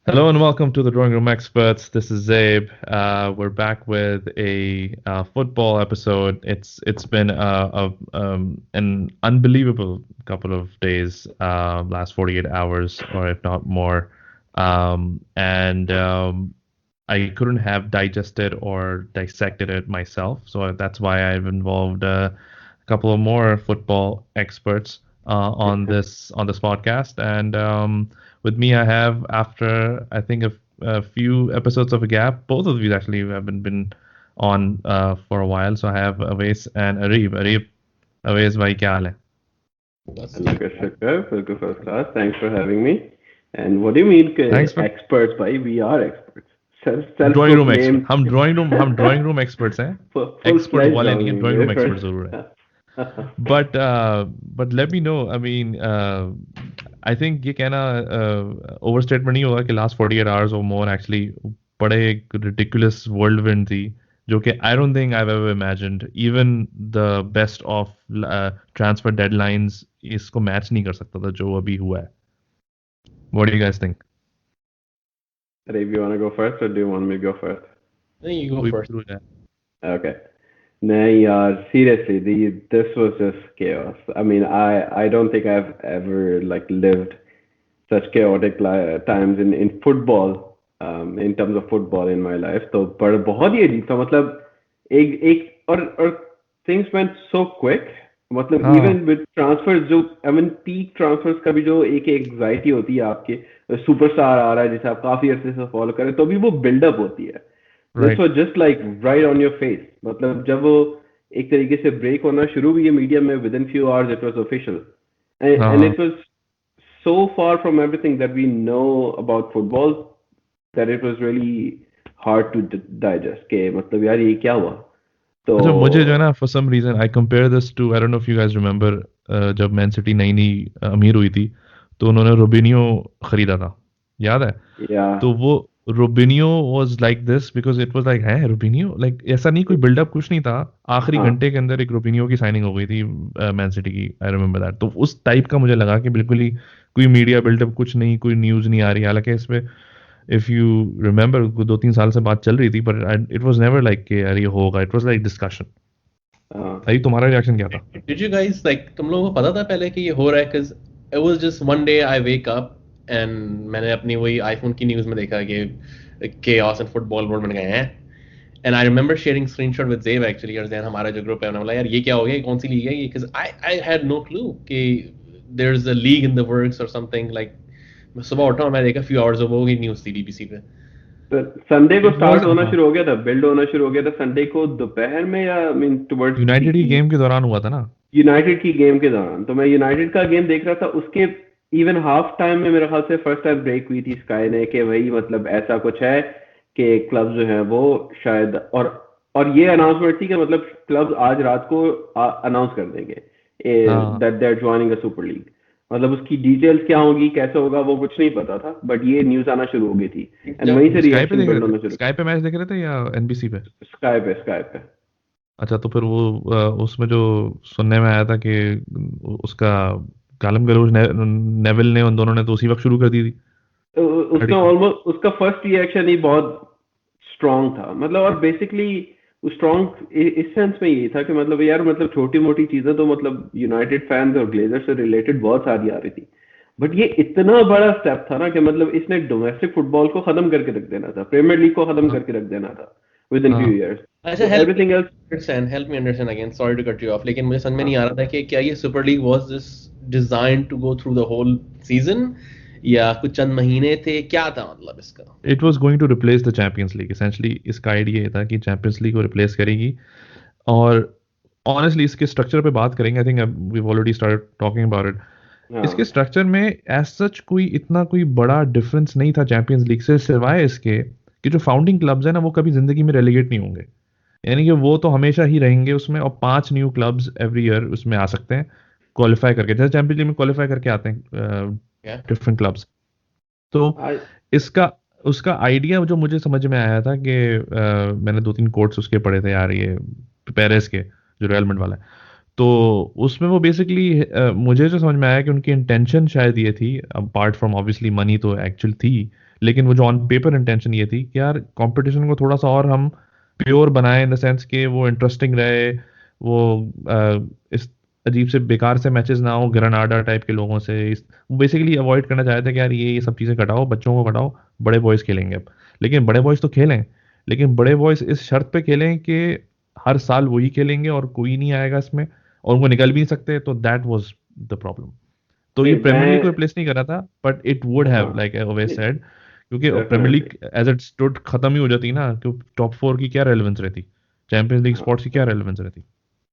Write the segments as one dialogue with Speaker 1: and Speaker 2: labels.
Speaker 1: Hello and welcome to the Drawing Room Experts. This is Zabe. We're back with a football episode. It's been an unbelievable couple of days, last 48 hours or if not more, and I couldn't have digested or dissected it myself. So that's why I've involved a couple of more football experts on this podcast and. With me, I have, after I think a few episodes of a gap, both of these actually haven't been on for a while. So I have Awais and Areeb. Awais, bhai, kya haal hai?
Speaker 2: Shukr, first class. Thanks for having me. And what do you mean,
Speaker 1: Thanks for
Speaker 2: experts? Bhai, we are experts.
Speaker 1: drawing room expert.
Speaker 2: Self-proclaimed,
Speaker 1: हम drawing room experts हैं. Expert
Speaker 2: full-fledged
Speaker 1: वाले नहीं हैं. Drawing room
Speaker 2: experts.
Speaker 1: experts जरूर हैं. But let me know. I mean, I think ये कहना overstatement नहीं होगा कि last 48 hours or more actually बड़े एक ridiculous whirlwind थी जो कि I don't think I've ever imagined. Even the best of transfer deadlines इसको match नहीं कर सकता था जो अभी हुआ है. What do you guys think?
Speaker 2: Ravi, you want to go first or do you want me to go first?
Speaker 3: I think you go
Speaker 1: We
Speaker 3: first.
Speaker 1: through that.
Speaker 2: Okay. No, seriously, this was just chaos. I mean, I don't think I've ever lived such chaotic times in football, in terms of football in my life. तो पर बहुत ही अजीब था मतलब एक और things went so quick. मतलब
Speaker 1: हाँ.
Speaker 2: even with transfers जो I mean peak transfers का भी जो एक anxiety होती है आपके सुपरस्टार आ रहा है जिसे आप काफी अरसे से फॉलो करें तो भी वो बिल्डअप होती है. This was just like right on your face. मतलब जब वो एक तरीके से ब्रेक होना शुरू हुई है मीडिया में within few hours it was official. And it was so far from everything that we know about football that it was really hard to digest. के मतलब यार ये क्या हुआ? तो
Speaker 1: अच्छा मुझे जो है ना for some reason I compare this to I don't know if you guys remember जब मैन सिटी नई अमीर हुई थी तो उन्होंने रोबिनियो खरीदा था याद है
Speaker 2: yeah.
Speaker 1: तो वो रोबिनियो was like this because it was like है रोबिनियो like ऐसा नहीं कोई बिल्डअप कुछ नहीं था आखिरी
Speaker 2: हाँ.
Speaker 1: घंटे के अंदर एक रोबिनियो की साइनिंग हो गई थी मैन सिटी की आई रिमेम्बर दैट तो उस टाइप का मुझे लगा कि बिल्कुल ही कोई मीडिया बिल्डअप कुछ नहीं कोई न्यूज़ नहीं आ रही हालांकि इसमें इफ यू रिमेम्बर 2-3 साल से बात चल रही थी but it was never like कि यार ये होगा इट वाज लाइक डिस्कशन भाई तुम्हारा रिएक्शन क्या था
Speaker 3: Did you guys तुम लोगों को पता था पहले कि ये हो रहा है? Because it was just one day I wake up and मैंने अपनी वही आईफोन की न्यूज़ में देखा कि chaos in football world बन गए हैं. And I remember sharing screenshot with Zabe actually और जैन हमारा जो ग्रुप है उन्होंने बोला यार ये क्या हो गया कौन सी लीग है ये? Because I had no clue कि there's a league in the works or something like. मैं सुबह उठा और मैं देखा few hours ago की न्यूज़ थी BBC पे.
Speaker 2: संडे को स्टार्ट होना शुरू हो गया था बिल्ड होना शुरू हो गया था संडे को दोपहर में या आई मीन टुवर्ड्स
Speaker 1: यूनाइटेड की गेम के दौरान हुआ था ना
Speaker 2: यूनाइटेड की गेम के दौरान तो मैं यूनाइटेड का गेम देख रहा था उसके इवन हाफ टाइम में मेरे ख्याल से फर्स्ट टाइम ब्रेक हुई थी स्काई ने कि भाई मतलब ऐसा कुछ है कि क्लब जो है वो शायद और ये अनाउंसमेंट थी कि मतलब क्लब आज रात को अनाउंस कर देंगे that they are joining a super league मतलब उसकी डिटेल्स क्या होगी कैसे होगा वो कुछ नहीं पता था बट ये न्यूज आना शुरू हो गई थी एंड वहीं से रिएक्शन बिल्ड होना शुरू
Speaker 1: स्काई पे मैच देख रहे थे या एनबीसी पे
Speaker 2: स्काई पे
Speaker 1: अच्छा तो फिर वो उसमें जो सुनने में आया था कि उसका कालम गलोच नेविल ने उन दोनों ने तो उसी वक्त शुरू कर दी थी
Speaker 2: उसका ऑलमोस्ट उसका फर्स्ट रिएक्शन ही बहुत स्ट्रांग था मतलब और बेसिकली स्ट्रांग इस सेंस में ये था कि मतलब यार मतलब छोटी मोटी चीजें तो मतलब यूनाइटेड फैंस और ग्लेजर्स से रिलेटेड बहुत सारी आ रही थी बट ये इतना बड़ा स्टेप था ना कि मतलब इसने डोमेस्टिक फुटबॉल को खत्म करके रख देना था प्रीमियर लीग को खत्म करके रख देना था within few years.
Speaker 3: अच्छा everything else help me understand again sorry to cut you off लेकिन मुझे समझ में नहीं आ रहा था कि क्या ये super league was this designed to go through the whole season या कुछ चंद महीने थे क्या था मतलब इसका
Speaker 1: It was going to replace the Champions League essentially इसका आइडिया ये था कि चैंपियंस लीग को रिप्लेस करेगी और ऑनेस्टली इसके स्ट्रक्चर पे बात करेंगे I think we already started talking about it इसके स्ट्रक्चर में एज सच कोई बड़ा डिफरेंस नहीं था चैंपियंस लीग से सिवाय इसके कि जो फाउंडिंग क्लब्स हैं ना वो कभी जिंदगी में रेलीगेट नहीं होंगे यानी कि वो तो हमेशा ही रहेंगे उसमें और 5 न्यू क्लब्स एवरी ईयर उसमें आ सकते हैं क्वालिफाई करके जैसे चैंपियंस लीग में क्वालिफाई करके आते हैं डिफरेंट क्लब्स तो इसका उसका आइडिया जो मुझे समझ में आया था कि मैंने 2-3 कोट्स उसके पढ़े थे यार ये पेरिस के जो रियल मैड्रिड वाला है तो उसमें वो बेसिकली मुझे जो समझ में आया कि उनकी इंटेंशन शायद ये थी अपार्ट फ्रॉम ऑब्वियसली मनी तो एक्चुअल थी लेकिन वो जो ऑन पेपर इंटेंशन ये थी कि यार कंपटीशन को थोड़ा सा और हम प्योर बनाए, इन द सेंस कि वो इंटरेस्टिंग रहे, वो इस अजीब से बेकार से मैचेस ना हो ग्रेनाडा टाइप के लोगों से। वो बेसिकली अवॉइड करना चाहते थे कि यार ये सब चीज़ें घटाओ, बच्चों को घटाओ, बड़े बॉयज़ खेलेंगे अब। लेकिन बड़े बॉयज़ तो खेलें, लेकिन बड़े बॉयज़ इस शर्त पे खेलें कि हर साल वही खेलेंगे और कोई नहीं आएगा इसमें, और उनको निकल भी नहीं सकते। तो दैट वाज द प्रॉब्लम। तो ये
Speaker 2: नहीं
Speaker 1: प्रीमियर लीग को
Speaker 2: मैं
Speaker 1: रिप्लेस नहीं कर रहा था, बट इट वुड हैव,
Speaker 2: हाँ
Speaker 1: लाइक आई ऑलवेज सेड, क्योंकि premier
Speaker 2: definitely
Speaker 1: league as it stood खत्म ही हो जाती ना, क्योंकि टॉप 4 की क्या रेलेवेंस रहती, चैंपियंस लीग स्पॉट्स की क्या रेलेवेंस रहती।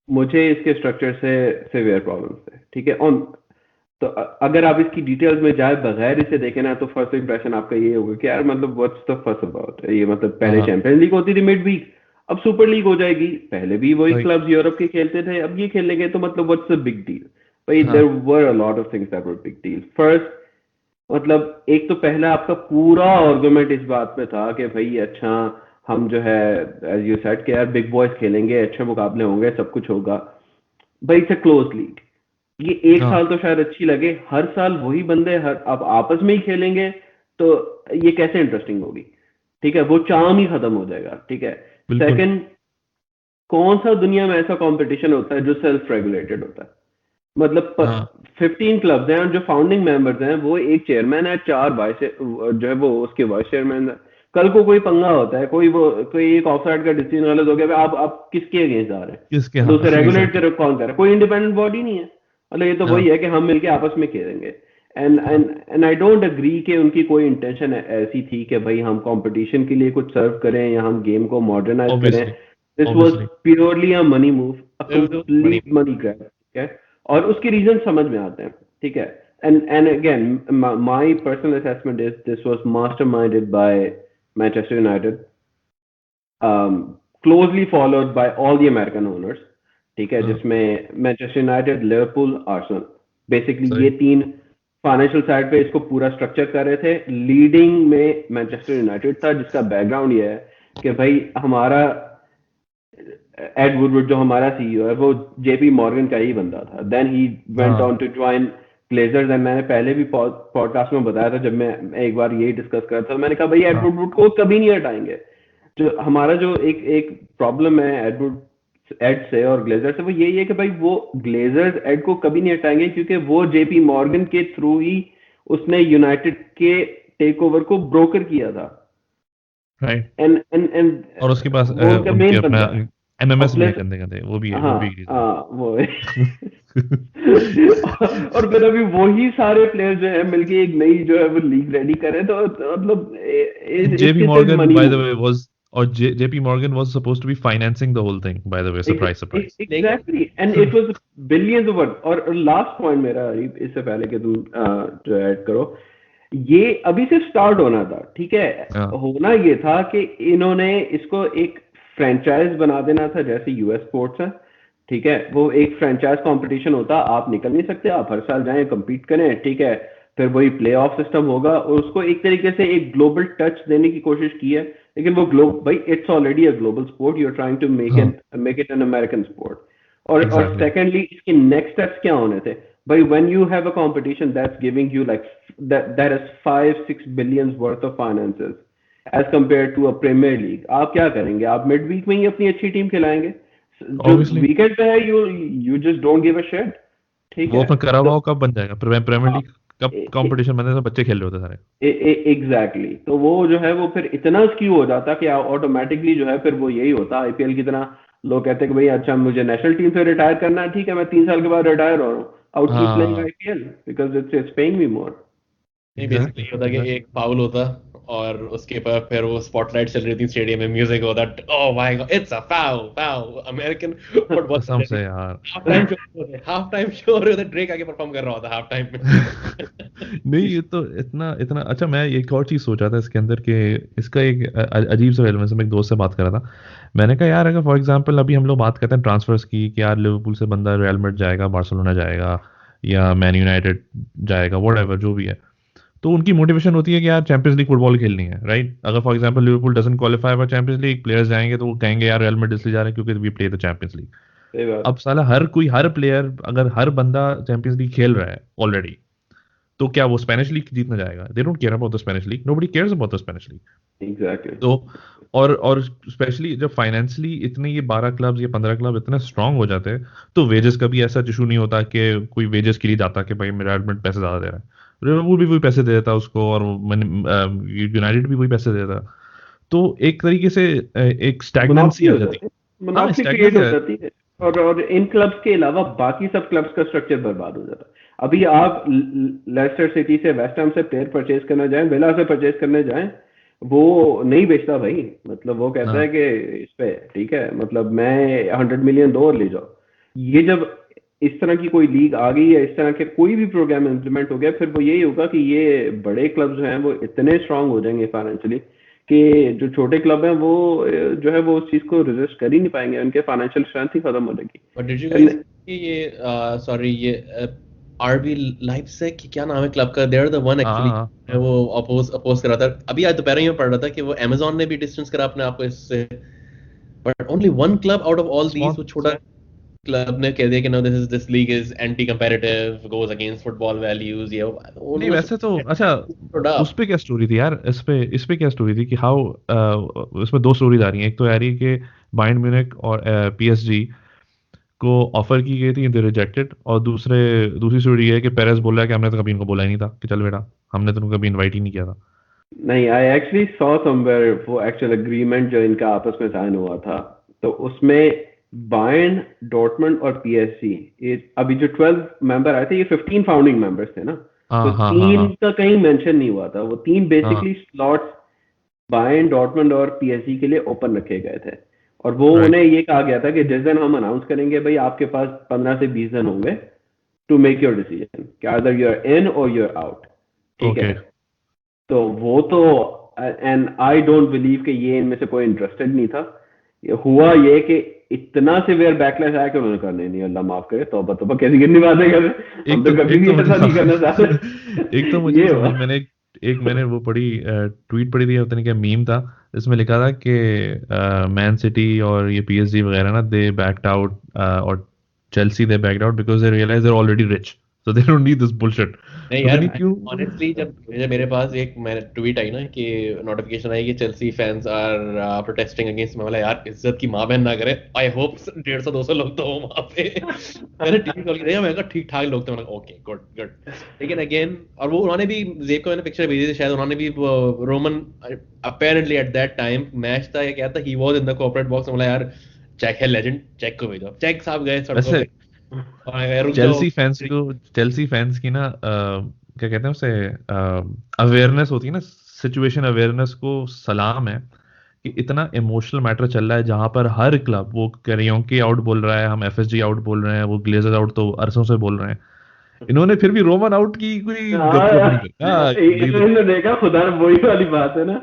Speaker 2: मुझे इसके स्ट्रक्चर से सिवियर प्रॉब्लम्स है, ठीक है। ऑन तो अगर आप इसकी डिटेल्स में जाए बगैर इसे देखें ना, तो फर्स्ट इंप्रेशन आपका ये होगा कि यार मतलब व्हाट्स द फस अबाउट ये, मतलब पहले
Speaker 1: हाँ
Speaker 2: चैंपियंस लीग होती थी मिड वीक, अब सुपर लीग हो जाएगी। पहले भी वही
Speaker 1: भाई।
Speaker 2: क्लब्स यूरोप के खेलते थे, अब ये खेलेंगे, तो मतलब व्हाट्स द बिग डील। भाई देयर
Speaker 1: हाँ
Speaker 2: were a lot of things that were big deal. First, मतलब एक तो पहला आपका पूरा आर्गुमेंट इस बात पे था कि भाई अच्छा हम जो है एज यू सेड कि यार बिग बॉयज खेलेंगे, अच्छे मुकाबले होंगे, सब कुछ होगा। भाई इट्स अ क्लोज लीग। ये एक
Speaker 1: हाँ
Speaker 2: साल तो शायद अच्छी लगे, हर साल वही बंदे हर अब आपस में ही खेलेंगे, तो ये कैसे इंटरेस्टिंग होगी? ठीक है, वो चार्म ही खत्म हो जाएगा। ठीक है।
Speaker 1: बिल्कुल।
Speaker 2: सेकंड, कौन सा दुनिया में ऐसा कंपटीशन होता है जो सेल्फ रेगुलेटेड होता है? मतलब
Speaker 1: हाँ
Speaker 2: 15 क्लब्स हैं, और जो फाउंडिंग मेंबर्स हैं वो एक चेयरमैन है, 4 वाइस जो है वो उसके वाइस चेयरमैन है। कल को कोई पंगा होता है, कोई एक ऑफसाइड का डिसीजन गलत हो गया, आप किसके अगेंस्ट जा रहे हैं?
Speaker 1: किसके,
Speaker 2: मतलब
Speaker 1: हाँ
Speaker 2: उसे रेगुलेट
Speaker 1: एग्जैक्टली।
Speaker 2: करे कौन कर रहा है? कोई इंडिपेंडेंट बॉडी नहीं है। मतलब ये तो वही
Speaker 1: हाँ
Speaker 2: है कि हम मिलके आपस में खेलेंगे। एंड
Speaker 1: हाँ
Speaker 2: and and I don't agree कि उनकी कोई इंटेंशन ऐसी थी कि भाई हम कंपटीशन के लिए कुछ सर्व करें या हम गेम को मॉडर्नाइज करें।
Speaker 1: Obviously
Speaker 2: this was
Speaker 1: obviously.
Speaker 2: Purely a money move, a
Speaker 3: It was money.
Speaker 2: Complete money grab. ठीक है, और उसके रीजन समझ में आते हैं। ठीक है। And again my personal assessment is this was masterminded by Manchester United, closely followed by all the American owners. ठीक है,
Speaker 1: हाँ
Speaker 2: जिसमें Manchester United, Liverpool, Arsenal, basically
Speaker 1: सही।
Speaker 2: ये तीन फाइनेंशियल साइड पे इसको पूरा स्ट्रक्चर कर रहे थे। लीडिंग में मैनचेस्टर यूनाइटेड था, जिसका बैकग्राउंड ये है कि भाई हमारा एड वुडवर्ड जो हमारा सीईओ है वो जेपी मॉर्गन का ही बंदा था। देन ही वेंट ऑन
Speaker 1: हाँ
Speaker 2: टू ज्वाइन ग्लेजर्स। एंड मैंने पहले भी पॉडकास्ट में बताया था, जब मैं एक बार यही डिस्कस कर रहा था, मैंने कहा भाई एड
Speaker 1: हाँ
Speaker 2: वुडवर्ड को कभी नहीं हटाएंगे। जो हमारा जो एक एक प्रॉब्लम है एडवुड एड से और ग्लेजर से, वो यही है कि भाई वो ग्लेजर्स एड को कभी नहीं हटाएंगे, क्योंकि वो जेपी मॉर्गन के थ्रू ही उसने यूनाइटेड के टेक ओवर को ब्रोकर किया था।
Speaker 1: राइट।
Speaker 2: एंड
Speaker 1: और उसके पास
Speaker 2: वो उनका
Speaker 1: उनके
Speaker 2: मेन
Speaker 1: अपना
Speaker 2: बंदा है। और
Speaker 1: एमएमएस भी है
Speaker 2: प्लस
Speaker 1: कंधे कंधे, वो भी है, वो
Speaker 2: हाँ
Speaker 1: भी एक रीजन
Speaker 2: हाँ वो है।
Speaker 1: है।
Speaker 2: और फिर अभी वही सारे प्लेयर जो है मिलके एक नई जो है वो लीग रेडी करे, तो मतलब
Speaker 1: JP
Speaker 2: it's is
Speaker 1: Morgan,
Speaker 2: money
Speaker 1: by the
Speaker 2: move.
Speaker 1: way, was or JP Morgan was supposed to be financing the whole thing, by the way. Surprise, surprise.
Speaker 3: लेकिन
Speaker 2: exactly, and it was billions over. और last point मेरा, इससे पहले कि तुम जो add करो, ये अभी से स्टार्ट होना था। ठीक है,
Speaker 1: हाँ
Speaker 2: होना ये था कि इन्होंने इसको एक फ्रेंचाइज बना देना था, जैसे यूएस स्पोर्ट्स है। ठीक है, वो एक फ्रेंचाइज कंपटीशन होता, आप निकल नहीं सकते, आप हर साल जाएं कम्पीट करें। ठीक है, फिर वही प्ले ऑफ सिस्टम होगा, और उसको एक तरीके से एक ग्लोबल टच देने की कोशिश की है। लेकिन वो भाई it's already a global sport, you are trying to
Speaker 1: हाँ
Speaker 2: make it an American sport. और
Speaker 1: एग्जैक्टली।
Speaker 2: सेकेंडली इसके नेक्स्ट स्टेप्स क्या होने थे? भाई when you have a competition that's giving you like that is 5-6 billions worth of finances as compared to a Premier League, आप क्या करेंगे? आप मिड वीक में ही अपनी अच्छी टीम खिलाएंगे, जो
Speaker 1: ऑब्वियसली
Speaker 2: वीकेंड पे है you just don't give a shit. ठीक
Speaker 1: वो
Speaker 2: है,
Speaker 1: अपना
Speaker 2: तो
Speaker 1: करावाओ कब बन जाएगा, प्रीमियर
Speaker 2: हाँ
Speaker 1: लीग कब कंपटीशन बनने से बच्चे खेल रहे होते सारे।
Speaker 2: एग्जैक्टली, तो वो जो है वो फिर इतना स्क्यू हो जाता कि ऑटोमेटिकली जो है फिर वो यही होता आईपीएल की तरह। लोग कहते हैं कि भाई अच्छा मुझे नेशनल टीम से रिटायर करना है, ठीक है मैं 3 साल के बाद रिटायर हो रहा हूँ, आउट कीप प्लेइंग
Speaker 1: हाँ
Speaker 2: IPL because it's paying me more.
Speaker 3: नहीं, बेसिकली
Speaker 1: एग्जैक्टली
Speaker 3: ये होता कि
Speaker 1: एग्जैक्टली।
Speaker 3: एक फाउल होता और उसके पर फिर वो स्पॉटलाइट चल रही थी स्टेडियम में, म्यूजिक होता, oh my God it's a foul foul. American football
Speaker 1: कसम से यार।
Speaker 3: हाफ टाइम शो हो रहे होते, ड्रेक आके परफॉर्म कर रहा होता हाफ टाइम में।
Speaker 1: नहीं ये तो इतना इतना अच्छा। मैं एक और चीज सोच रहा था इसके अंदर कि इसका एक अजीब सा रेलेवेंस, मैं एक दोस्त से बात कर रहा था। मैंने कहा यार अगर फॉर एग्जांपल अभी हम लोग बात करते हैं ट्रांसफर्स की कि यार लिवरपूल से बंदा रियल मैड्रिड जाएगा, बार्सिलोना जाएगा, या मैन यूनाइटेड जाएगा, व्हाटएवर जो भी है, तो उनकी मोटिवेशन होती है कि यार चैंपियंस लीग फुटबॉल खेलनी है, राइट। अगर for example Liverpool doesn't qualify for champions league, players जाएंगे तो वो कहेंगे यार रियल मैड्रिड इसलिए जा रहे हैं क्योंकि we play the champions league.
Speaker 2: सही बात।
Speaker 1: अब साला हर कोई, हर प्लेयर, अगर हर बंदा चैंपियंस लीग खेल रहा है ऑलरेडी, तो क्या वो स्पेनिश लीग जीतने जाएगा? They don't care about the Spanish league, nobody cares about the Spanish league.
Speaker 2: Exactly.
Speaker 1: तो और स्पेशली जब फाइनेंशियली इतने ये 12 क्लब्स या 15 क्लब इतने स्ट्रांग हो जाते हैं, तो वेजेस का भी ऐसा इशू नहीं होता कि कोई वेजेस के लिए जाता कि भाई मैनेजमेंट पैसे ज्यादा दे रहा है, लिवरपूल भी वही पैसे दे देता उसको, और यूनाइटेड भी वही पैसे दे देता। तो एक तरीके से एक स्टैग्नेंसी आ जाती है,
Speaker 2: मोनोपोली क्रिएट हो जाती है, और इन क्लब्स के अलावा बाकी सब क्लब्स का स्ट्रक्चर बर्बाद हो जाता है। अभी आप लेस्टर सिटी से, वेस्ट हैम से प्लेयर परचेज करना जाएं, विला से परचेज करने जाएं, वो नहीं बेचता भाई। मतलब वो कहता है कि इस पे ठीक है, मतलब मैं 100 मिलियन दो और ले जाओ। ये जब इस तरह की कोई लीग आ गई या इस तरह के कोई भी प्रोग्राम इम्प्लीमेंट हो गया, फिर वो यही होगा कि ये बड़े क्लब जो हैं वो इतने स्ट्रांग हो जाएंगे फाइनेंशियली कि जो छोटे क्लब हैं वो जो है वो उस चीज को रेजिस्ट कर ही नहीं पाएंगे, उनके फाइनेंशियल स्ट्रेंथ ही खत्म हो जाएगी।
Speaker 3: बट डिड यू गाइस ये सॉरी ये आरबी लाइप्जिग की क्या नाम है क्लब का, they are the one actually, वो अपोज कर रहा था अभी, आज दोपहर में पढ़ रहा था कि वो Amazon ने भी डिस्टेंस करा अपने आप को इससे, but only one club out of all these, वो छोटा क्लब ने कह दिया कि no this league is anti comparative, goes against football values. ये
Speaker 1: नहीं वैसे तो अच्छा, उस पे क्या स्टोरी थी यार, इस पे क्या स्टोरी थी कि हाउ इसमें दो स्टोरीज आ रही हैं। एक तो आ रही है कि बायर्न म्यूनिख और PSG को ऑफर की गई थी, दे रिजेक्टेड, और दूसरी स्टोरी है कि पेरेस बोल रहा है कि हमने तो कभी इनको बोला ही नहीं था कि चल बेटा, हमने तो कभी इनवाइट ही नहीं किया था।
Speaker 2: नहीं, आई एक्चुअली सॉ समवेयर वो एक्चुअल एग्रीमेंट जो इनका आपस में साइन हुआ था, तो उसमें बायर्न, डॉर्टमुंड और PSG, अभी जो 12 मेंबर आए थे, ये 15 फाउंडिंग मेंबर्स थे ना, तो तीन का कहीं मेंशन नहीं हुआ था। वो तीन बेसिकली स्लॉट्स बायर्न, डॉर्टमुंड और PSG के लिए ओपन रखे गए थे, और वो उन्हें ये कहा गया था कि जिस दिन हम अनाउंस करेंगे भाई आपके पास 15 से 20 दिन होंगे टू मेक योर डिसीजन, कि आइदर यू आर इन और यू आर आउट। ठीक है, तो वो तो, एंड आई डोंट बिलीव कि ये इनमें से कोई इंटरेस्टेड नहीं था। हुआ ये कि इतना सिवियर बैकलैश आया कि उन्होंने करने नहीं, अल्लाह माफ करे, तौबा तौबा कैसी गिरनी बात है, हम तो कभी भी ऐसा नहीं करना चाहते।
Speaker 1: एक तो मुझे मैंने वो पढ़ी, ट्वीट पढ़ी थी, पता नहीं क्या मीम था, इसमें लिखा था कि मैन सिटी और ये PSG वगैरह ना, दे बैक्ड आउट, और Chelsea they backed out because they realise they are already rich, so they don't need this bullshit.
Speaker 3: नहीं यार, ऑनेस्टली जब मेरे पास एक मेरे ट्वीट आई ना कि नोटिफिकेशन आई कि Chelsea fans are protesting against, मैं बोला यार इज्जत की मां बहन ना करे, आई होप 150-200 लोग तो हो वहां पे। मैंने टीवी कॉल किया, मैंने कहा ठीक ठाक लोग थे, मैंने कहा ओके गुड। लेकिन अगेन, और वो उन्होंने भी जेब को मैंने पिक्चर भेजी थी, शायद उन्होंने भी Roman apparently at that time match था या क्या था, he was in the corporate box, बोला यार चेक है लेजेंड, चेक को भेजो। चेक साहब गए सड़कों पे,
Speaker 1: चेल्सी फैंस की ना क्या कहते हैं उसे, अवेयरनेस होती है ना, सिचुएशन अवेयरनेस को सलाम है कि इतना इमोशनल मैटर चल रहा है जहां पर हर क्लब, वो कैरियोंकी आउट बोल रहा है, हम FSG आउट बोल रहे हैं, वो ग्लेजर्स आउट तो अरसों से बोल रहे हैं, इन्होंने फिर भी रोमन आउट की कोई
Speaker 2: इन्होंने देखा, खुदा वही वाली बात है ना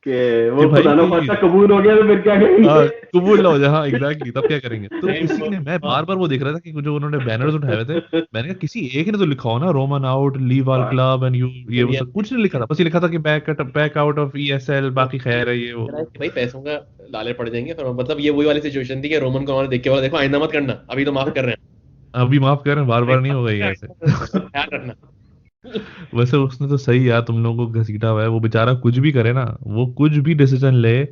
Speaker 2: कि वो खुदा ना खास्ता कबूल हो गया तो फिर क्या करेंगे,
Speaker 1: कबूल हो जाए, हाँ एग्जैक्टली, तब क्या करेंगे। तो किसी ने, मैं बार बार वो देख रहा था कि जो उन्होंने बैनर्स उठाए हुए थे, मैंने कहा किसी एक ने तो लिखा हो ना Roman out, leave our club and you, ये वो सब कुछ नहीं लिखा था, बस ये लिखा था कि बैक आउट ऑफ ESL, बाकी खैर है, ये वो
Speaker 3: भाई पैसों का लाले पड़ जाएंगे फिर। मतलब ये वही वाली सिचुएशन थी कि रोमन को देख के बोला देखो आइंदा मत करना, अभी तो माफ कर रहे हैं,
Speaker 1: अभी माफ कर रहे हैं, बार बार नहीं होगा ये ऐसे,
Speaker 3: ख्याल रखना।
Speaker 1: वैसे उसने तो सही यार तुम लोगों को घसीटा हुआ है, वो बेचारा कुछ भी करे ना, वो कुछ भी डिसीजन ले,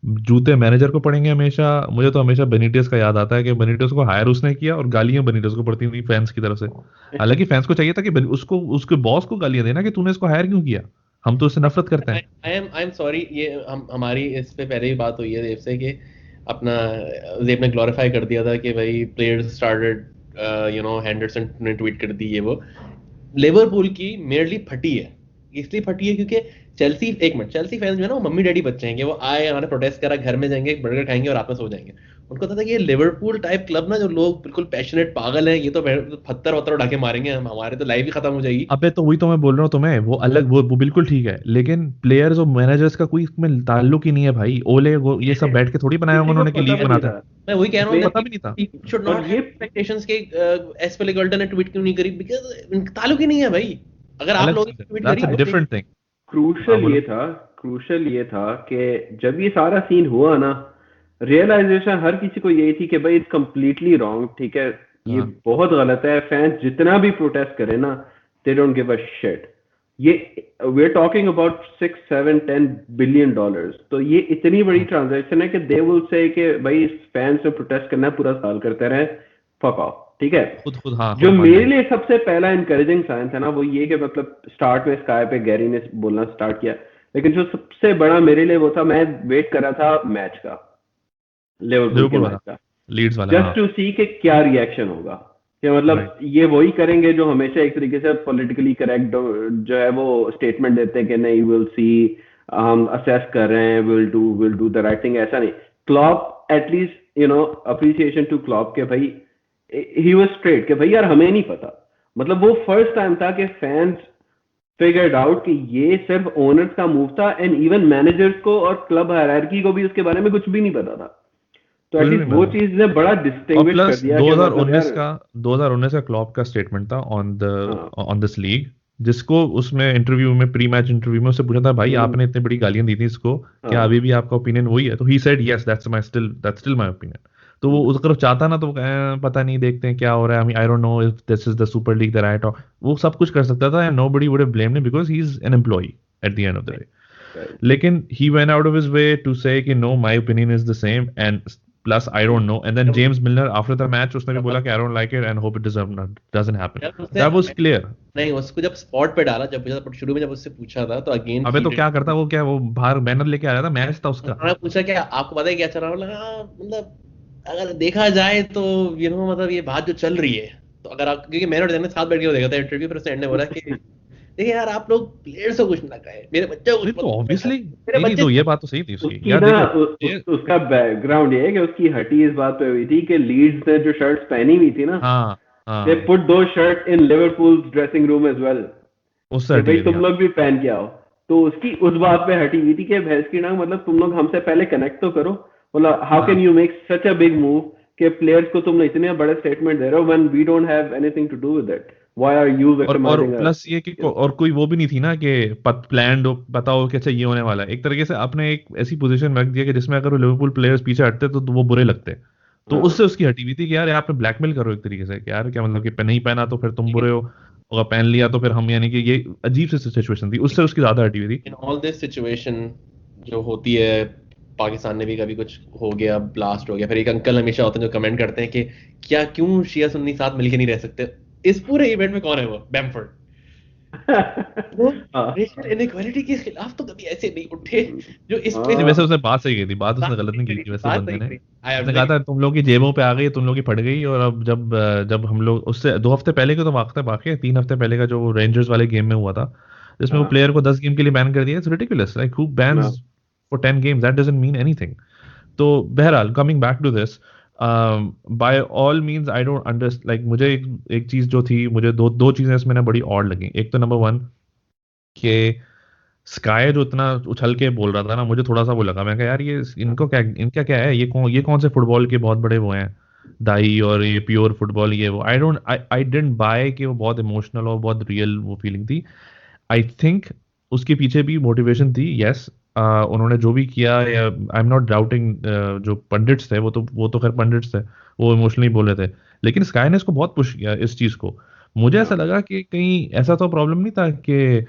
Speaker 1: जूते मैनेजर को पड़ेंगे हमेशा। मुझे तो हमेशा बेनिटेस का याद आता है कि बेनिटेस को हायर उसने किया और गालियां बेनिटेस को पड़ती थी फैंस की तरफ से। हालांकि फैंस को चाहिए था कि उसको, उसके बॉस को गालियां देना कि तूने इसको हायर क्यों किया, हम तो उससे नफरत करते हैं।
Speaker 3: आई एम सॉरी, ये हमारी इस पे पहले ही बात हुई है देव से कि अपना जेब ने ग्लोरीफाई कर दिया था कि भाई प्लेयर्स स्टार्टेड हेंडरसन ने ट्वीट कर दी ये वो। लिवरपूल की मेयरली फटी है, इसलिए फटी है क्योंकि चेल्सी फैंस जो है ना, वो मम्मी डैडी बच्चे हैं कि वो आए, हमारे प्रोटेस्ट करा, घर में जाएंगे, बर्गर खाएंगे और रात में सो जाएंगे। उनको पता था कि ये लिवरपूल टाइप क्लब ना, जो लोग बिल्कुल पैशनेट पागल हैं, ये तो पत्थर उठा के मारेंगे, हमारे तो लाइफ ही खत्म हो जाएगी।
Speaker 1: अबे तो वही तो मैं बोल रहा हूँ तुम्हें, वो अलग, वो बिल्कुल ठीक है, लेकिन प्लेयर्स और मैनेजर्स का कोई इसमें ताल्लुक ही नहीं है भाई। ओले वो ये सब बैठ के थोड़ी बनाया होगा उन्होंने कि लीग बनाता है,
Speaker 3: मैं वही कह रहा हूँ,
Speaker 1: पता भी नहीं था।
Speaker 3: शुड नॉट हैव एक्सपेक्टेशंस के एस्पेलिगोल्डन ने ट्वीट क्यों नहीं करी, बिकॉज़ ताल्लुक ही नहीं है भाई। अगर आप लोग ट्वीट करी,
Speaker 1: डिफरेंट थिंग।
Speaker 2: क्रूशल ये था कि जब ये सारा सीन हुआ ना, रियलाइजेशन हर किसी को यही थी कि भाई इट्स कंप्लीटली रॉन्ग, ठीक है, ये बहुत गलत है। फैंस जितना भी प्रोटेस्ट करे ना, they don't give a shit. ये we're talking about 6, 7, 10 billion dollars. तो ये इतनी बड़ी ट्रांजैक्शन है कि they will say कि भाई फैंस ने प्रोटेस्ट करना है पूरा साल करते रहे, fuck off, ठीक है. जो मेरे लिए सबसे पहला encouraging sign था ना वो ये कि मतलब स्टार्ट में स्काई पे गैरी ने बोलना स्टार्ट किया, लेकिन जो सबसे बड़ा मेरे लिए वो था, मैं वेट कर रहा था मैच का, लिवरपूल के मैच का, लीड्स वाला, जस्ट टू सी कि क्या रिएक्शन होगा, कि मतलब ये वही करेंगे जो हमेशा एक तरीके से पॉलिटिकली करेक्ट जो है वो स्टेटमेंट देते हैं कि नहीं विल सी, हम असेस कर रहे हैं, will do the right thing. ऐसा नहीं. Klopp at least you know appreciation to Klopp के भाई ही वाज स्ट्रेट कि भाई यार हमें नहीं पता. मतलब वो फर्स्ट टाइम था कि फैंस फिगर्ड आउट कि ये सिर्फ ओनर्स का मूव था, एंड इवन मैनेजर्स को और क्लब हायरार्की को भी उसके बारे में कुछ भी नहीं पता था. तो एटलीस्ट वो चीज ने बड़ा डिस्टिंग्विश कर दिया.
Speaker 1: 2019 का क्लॉप का स्टेटमेंट था ऑन दिस लीग, जिसको उसमें इंटरव्यू में, प्री मैच इंटरव्यू में उससे पूछा था भाई आपने इतनी बड़ी गालियां दी थी इसको, क्या अभी भी आपका ओपिनियन वही है? तो he said yes, that's still my opinion. तो वो अगर चाहता ना तो पता नहीं, देखते हैं क्या हो रहा है, I don't know if this is the super league that I talk, वो सब कुछ कर सकता था, and nobody would have blamed him because he is an employee at the end of the day. लेकिन he went out of his way to say कि no, my opinion is the same and plus I don't know. And then James Milner after the match उसने भी बोला कि I don't like it and hope it doesn't happen. That was clear.
Speaker 3: नहीं, उसको जब spot पे डाला, जब शुरू में जब उससे पूछा था तो अगेन
Speaker 1: अबे तो क्या करता वो, क्या वो बाहर बैनर लेके आ रहा था, मैच था उसका.
Speaker 3: मैंने पूछा क्या आपको पता है क्या चल रहा है? मतलब अगर देखा जाए तो यू नो मतलब ये बात जो चल रही है, तो अगर आप, क्योंकि मैंने साथ बैठ के देखा था इंटरव्यू, पर उसने बोला कि देखिए यार आप लोग प्लेयर्स को कुछ ना कहे, मेरे बच्चे को कुछ
Speaker 1: तो ऑब्वियसली नहीं, तो ये बात तो सही थी उसकी यार.
Speaker 2: देखो उसका बैकग्राउंड ये है कि उसकी हटी इस बात पे हुई थी कि लीड्स ने जो शर्ट्स पहनी हुई थी ना, they put two shirt in Liverpool's dressing room as well, उससे भाई तुम लोग भी पहन के आओ. तो उसकी उस बात पे हटी हुई थी कि भैंस की ना, मतलब तुम लोग हमसे पहले कनेक्ट तो करो. मतलब how can you make such a big move कि प्लेयर्स को तुम इतने बड़े स्टेटमेंट दे रहे हो when we don't have anything to do with it. Why are you victimizing us?
Speaker 1: और प्लस ये कि और कोई वो भी नहीं थी ना कि प्लान्ड हो, पता हो कि अच्छा ये होने वाला है. एक तरीके से आपने एक ऐसी पोजीशन में रख दिया कि जिसमें अगर वो लिवरपूल प्लेयर्स पीछे हटते तो वो बुरे लगते. तो उससे उसकी हटी हुई थी कि यार आपने ब्लैकमेल करो एक तरीके से कि यार क्या मतलब कि नहीं पहना तो फिर तुम बुरे हो, अगर पहन लिया तो फिर हम, यानी कि ये अजीब सी सिचुएशन थी. उससे उसकी ज्यादा हटी हुई थी.
Speaker 3: इन ऑल दिस सिचुएशन जो होती है, पाकिस्तान में भी कभी कुछ हो गया, ब्लास्ट हो गया, फिर एक अंकल हमेशा होते हैं जो कमेंट करते हैं कि क्या क्यों शिया सुन्नी साथ मिलके नहीं रह सकते. इस पूरे इवेंट में कौन है वो? बैमफोर्ड. वो रेशियल इनइक्वालिटी के खिलाफ तो कभी ऐसे नहीं उठे जो इस पे.
Speaker 1: वैसे उसने बात सही की थी, बात उसने गलत नहीं की थी वैसे. बंदे ने उसने कहा था तुम लोग की जेबों पे आ गई, तुम लोग की फट गई. और अब जब हम लोग उससे 2 हफ्ते पहले के तो वाकई 3 हफ्ते पहले का जो रेंजर्स वाले गेम में हुआ था, जिसमें वो प्लेयर को 10 गेम के लिए बैन कर दिया. It's ridiculous. Like who bans for 10 games? That doesn't mean anything. तो बहरहाल coming back to this, by all means I don't understand. Like मुझे एक चीज जो थी, मुझे दो चीजें इसमें ना बड़ी ऑड लगी. एक तो नंबर 1 कि स्काई जो इतना उछल के बोल रहा था ना, मुझे थोड़ा सा वो लगा. मैं कहा यार ये इनका क्या है, ये कौन से फुटबॉल के बहुत बड़े वो हैं दाई, और ये प्योर फुटबॉल ये वो. आई डिडंट बाय कि वो बहुत इमोशनल और बहुत रियल वो फीलिंग थी. आई थिंक उसके पीछे भी मोटिवेशन थी. यस, उन्होंने जो भी किया, आई एम नॉट डाउटिंग जो पंडिट्स थे, वो तो खैर पंडिट्स थे, वो इमोशनली बोले थे. लेकिन स्काई ने इसको बहुत पुश किया इस चीज को. मुझे ऐसा लगा कि कहीं ऐसा तो प्रॉब्लम नहीं था कि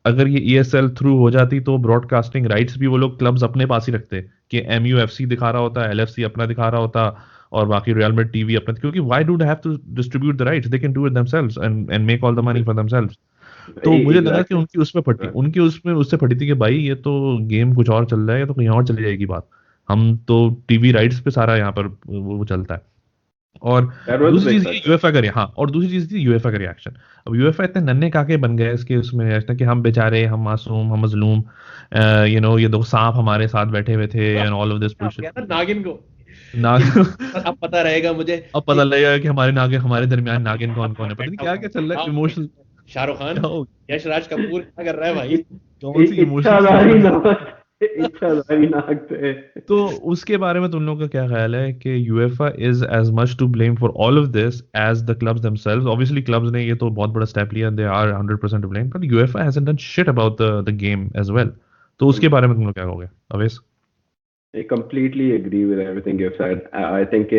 Speaker 1: अगर ये ESL थ्रू हो जाती तो ब्रॉडकास्टिंग राइट्स भी वो लोग क्लब्स अपने पास ही रखते, कि MUFC दिखा रहा होता, LFC अपना दिखा रहा होता, और बाकी रियल मैड्रिड टीवी अपना. क्योंकि why do they have to distribute the rights? They can do it themselves and make all the money for themselves. तो मुझे लगा कि उनकी उसमें उससे फटी थी कि भाई ये तो गेम कुछ और चल रहा है, या तो कहीं और चली जाएगी बात. हम तो टीवी राइट्स पे सारा यहाँ पर वो चलता है. और दूसरी चीज यूएफए का, हाँ, और दूसरी चीज थी यूएफए का रिएक्शन. अब यूएफए इतने नन्हे काके बन गए इसके उसमें रिएक्शन कि हम बेचारे, हम मासूम, हम मजलूम, यू नो ये 2 सांप हमारे साथ बैठे हुए थे, and all of this bullshit.
Speaker 3: नागिन को अब पता रहेगा मुझे,
Speaker 1: अब पता लगेगा कि हमारे दरमियान नागिन कौन कौन है. पता नहीं क्या क्या चल रहा है. इमोशनल
Speaker 3: शाहरुख खान, यश राज कपूर क्या कर रहा है भाई?
Speaker 1: कौन सी इमोशनल. तो उसके बारे में तुम लोगों का क्या ख्याल है कि UEFA is as much to blame for all of this as the clubs themselves? Obviously clubs ने ये तो बहुत बड़ा स्टेप लिया, they are 100% to blame, but UEFA hasn't done shit about the game as well. तो उसके बारे में तुम लोग क्या कहोगे Avesh?
Speaker 2: I completely agree with everything you've said. I think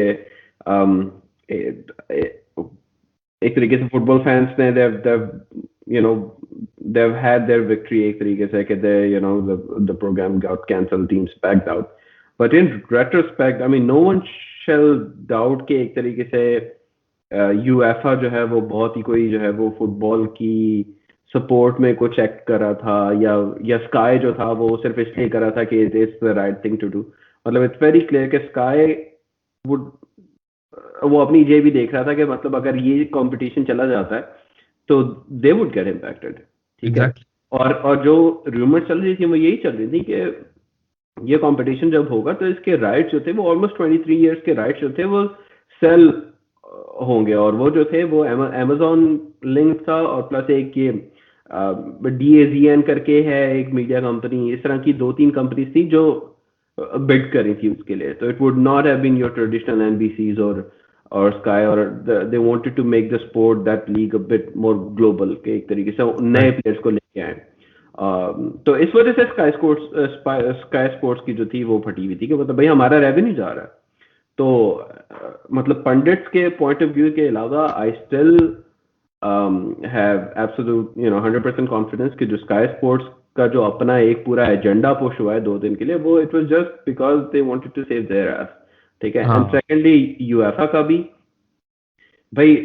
Speaker 2: एक तरीके से फुटबॉल फैंस ने you know, they've had their victory एक तरीके से कि they, you know, the program got cancelled, teams backed out. But in retrospect, I mean, no one shall doubt कि एक तरीके से UEFA जो है वो बहुत ही कोई जो है वो फुटबॉल की सपोर्ट में कुछ एक्ट कर रहा था, या स्काई जो था वो सिर्फ इसलिए कर रहा था कि it's the right thing to do. मतलब इट्स वेरी क्लियर कि स्काई वुड, वो अपनी ये भी देख रहा था कि मतलब अगर ये कंपटीशन चला जाता है तो दे वुड गेट इम्पैक्टेड. ठीक है. और जो रूमर चल रही थी वो यही चल रही थी कि ये कंपटीशन जब होगा तो इसके राइट्स जो थे वो ऑलमोस्ट 23 इयर्स के राइट्स जो थे वो सेल होंगे, और वो जो थे वो Amazon लिंक था, और प्लस एक ये DAZN करके है एक मीडिया कंपनी. इस तरह की 2-3 कंपनीज थी जो बिड करी थी उसके लिए. तो it would not have been your traditional NBCs और Sky, और they wanted to make the sport that league a bit more global के एक तरीके से नए प्लेयर्स को लेके आए. तो इस वजह से स्काई स्पोर्ट्स की जो थी वो फटी हुई थी कि मतलब भाई हमारा रेवेन्यू जा रहा है. तो मतलब पंडित्स के पॉइंट ऑफ व्यू के अलावा I still have absolute 100% confidence कि जो स्काई स्पोर्ट्स का जो अपना एक पूरा एजेंडा पुश हुआ है 2 दिन के लिए, वो it was just because they wanted to save their ass. ठीक है. एंड सेकेंडली यूएफए का भी भाई,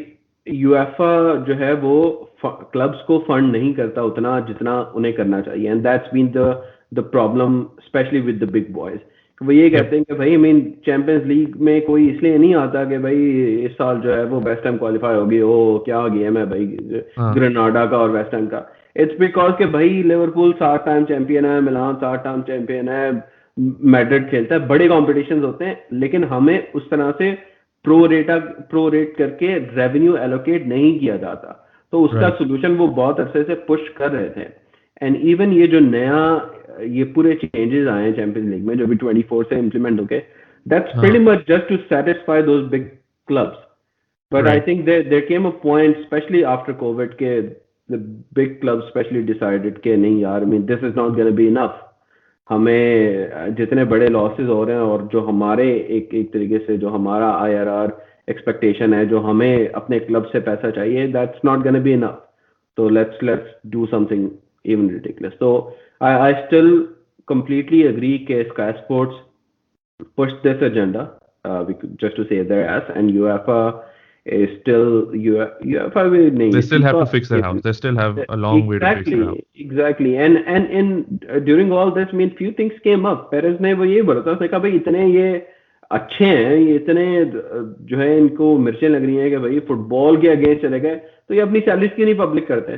Speaker 2: यूएफए जो है वो क्लब्स को फंड नहीं करता उतना जितना उन्हें करना चाहिए. And that's been the problem specially with the big boys. वो ये कहते हैं कि भाई मीन चैंपियंस लीग में कोई इसलिए नहीं आता कि भाई इस साल जो है वो वेस्ट हैम क्वालिफाई होगी, ओ क्या गेम है भाई ग्रेनाडा का और वेस्ट हैम का. इट्स बिकॉज के भाई लिवरपूल 7 टाइम चैंपियन है, मिलान 7 टाइम चैंपियन है, मैड्रिड खेलता है, बड़े कॉम्पिटिशन होते हैं, लेकिन हमें उस तरह से प्रो रेट करके रेवेन्यू एलोकेट नहीं किया जाता. तो उसका सोल्यूशन वो बहुत अरसे से पुश कर रहे थे. एंड इवन ये जो नया ये पूरे चेंजेस आए हैं चैंपियंस लीग में जो भी 24 से इम्प्लीमेंट हो गए, that's pretty much just to satisfy those big clubs. But I think there came a point specially after Covid के the big clubs especially decided कि नहीं यार, I mean this is not going to be enough. हमें जितने बड़े losses हो रहे हैं और जो हमारे एक तरीके से जो हमारा IRR एक्सपेक्टेशन है, जो हमें अपने क्लब से पैसा चाहिए, that's not going to be enough. So let's do something even ridiculous. So I still completely agree कि Sky Sports pushed this agenda just to save their ass, and UEFA is still
Speaker 1: they still have to fix their house. They still have a long way to fix their house.
Speaker 2: Exactly. And in during all this, I mean few things came up. Perez ने वो ये बोला था, उसने कहा भाई इतने ये अच्छे हैं, ये इतने जो है इनको मिर्चें लग रही हैं कि भाई फुटबॉल के अगेंस्ट चले गए, तो ये अपनी सैलरीज क्यों नहीं पब्लिक करते?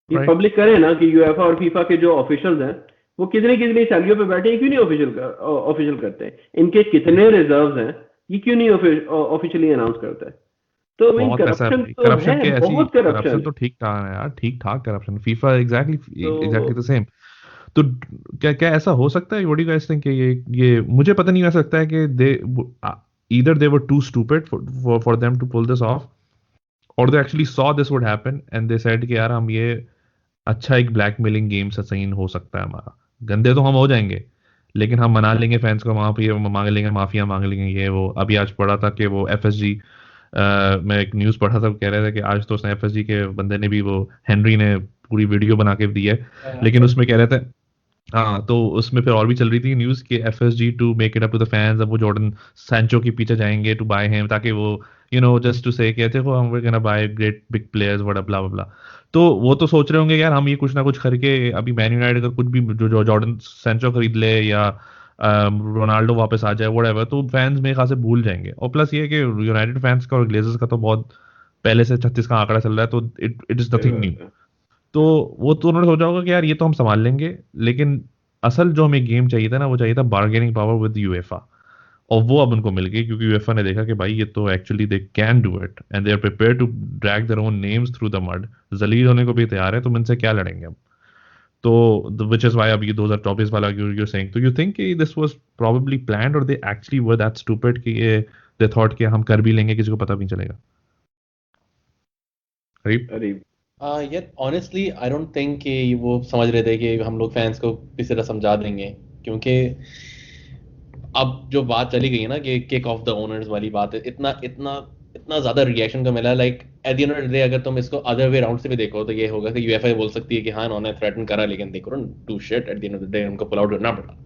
Speaker 2: ये पब्लिक करें ना कि यूएफए और फीफा के जो ऑफिशियल्स हैं वो कितनी सैलरियों पे बैठे हैं, क्यों नहीं ऑफिशियल करते हैं? इनके कितने रिजर्व्स हैं, ये क्यों नहीं ऑफिशियली अनाउंस करता है? तो
Speaker 1: करप्शन के ऐसी करप्शन तो ठीक ठाक है यार, ठीक ठाक corruption. FIFA exactly the same. तो क्या ऐसा हो सकता है? What do you guys think? ये मुझे पता नहीं, ऐसा लगता है कि दे either they were too stupid for them to pull this off, or they actually saw this would happen and they said कि यार हम ये अच्छा एक ब्लैकमेलिंग गेम से सही हो सकता है हमारा. गंदे तो हम हो जाएंगे लेकिन हम मना लेंगे फैंस को, वहां पे मांग लेंगे, माफिया मांग लेंगे, ये वो. अभी आज पढ़ा था कि वो FSG मैं एक न्यूज पढ़ा था, कह रहे थे कि आज तो उसने FSG के बंदे ने भी, वो हेनरी ने पूरी वीडियो बना के दी है, लेकिन उसमें कह रहे थे हाँ, तो उसमें फिर और भी चल रही थी न्यूज कि FSG to make it up to the fans, अब वो जॉर्डन सैंचो के पीछे जाएंगे टू बाय हिम, ताकि वो जस्ट टू से कहते हो हम gonna buy great big players what blah blah. तो वो तो सोच रहे होंगे यार हम ये कुछ ना कुछ करके अभी मैन यूनाइटेड अगर कुछ भी जो जॉर्डन सैंचो खरीद ले या रोनाल्डो वापस आ जाए व्हाटएवर, तो फैंस मेरे ख्याल से भूल जाएंगे. और प्लस ये कि यूनाइटेड फैंस का और ग्लेजर्स का तो बहुत पहले से 36 का आंकड़ा चल रहा है, तो इट इज नथिंग न्यू. तो वो तो उन्होंने सोचा होगा कि यार ये तो हम संभाल लेंगे, लेकिन असल जो हमें गेम चाहिए था ना, वो चाहिए था बार्गेनिंग पावर विद यूएफए, और वो अब उनको मिल गई क्योंकि यूएफए ने देखा कि भाई ये तो actually they can do it and they are prepared to drag their own names through the mud. जलील होने को भी तैयार है, तो इनसे क्या लड़ेंगे अब? तो which is why अब ये 2024 वाला you're saying, तो you think this was probably planned or they actually were that stupid कि ये they thought कि हम कर भी लेंगे, किसी को पता भी नहीं चलेगा?
Speaker 3: Yet honestly I don't think कि वो समझ रहे थे कि हम लोग फैंस को किसी तरह समझा देंगे, क्योंकि अब जो बात चली गई है ना कि किक ऑफ द ओनर्स वाली बात है, इतना ज्यादा रिएक्शन का मिला. Like at the end of the day अगर तुम इसको अदर वे राउंड से भी देखो तो ये होगा कि यूएफए बोल सकती है कि हाँ उन्होंने थ्रेटन करा लेकिन they couldn't do shit, at the end of the day उनको पुल आउट करना पड़ा।